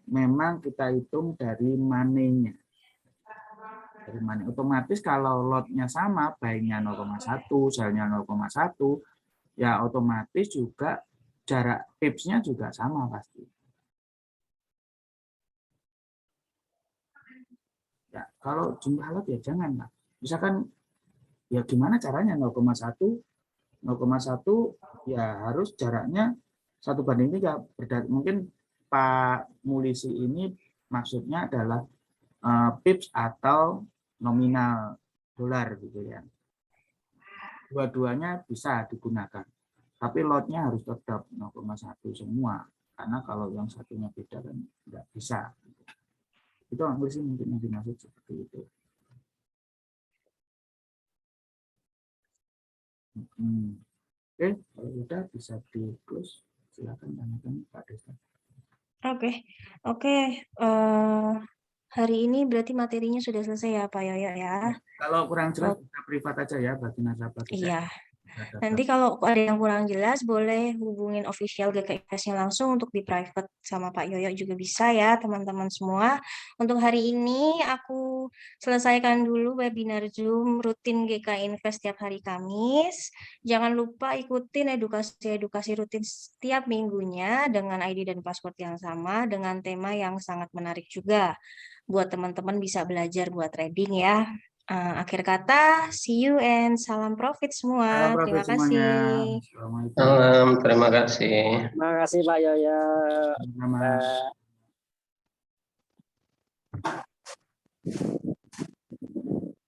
memang kita hitung dari money-nya. Dari money. Otomatis kalau lotnya sama, buy-nya 0,1, sell-nya 0,1, ya otomatis juga jarak pips-nya juga sama pasti. Ya, kalau jumlah lot ya jangan lah. Misalkan ya gimana caranya 0,1 ya harus jaraknya 1:3. Mungkin Pak Mulisi ini maksudnya adalah pips atau nominal dolar gitu ya. Dua-duanya bisa digunakan. Tapi lotnya harus tetap 0,1 semua. Karena kalau yang satunya beda kan nggak bisa. Itu Pak Mulisi mungkin yang dimaksud seperti itu. Oke, kalau sudah bisa di close. Silakan tanyakan Pak Desta. Oke. Hari ini berarti materinya sudah selesai ya Pak Yoyo ya? Kalau kurang jelas bisa privat aja ya bagi nasabah kita. Iya. Nanti kalau ada yang kurang jelas boleh hubungin official GKIS-nya langsung untuk di private sama Pak Yoyo juga bisa ya teman-teman semua. Untuk hari ini aku selesaikan dulu webinar Zoom rutin GK Invest setiap hari Kamis. Jangan lupa ikutin edukasi rutin setiap minggunya dengan ID dan password yang sama dengan tema yang sangat menarik juga buat teman-teman bisa belajar buat trading ya. Akhir kata, see you and salam profit semua. Salam Terima profit semuanya. kasih. Assalamualaikum. Terima kasih. Terima kasih Pak Yoyo. Sama-sama.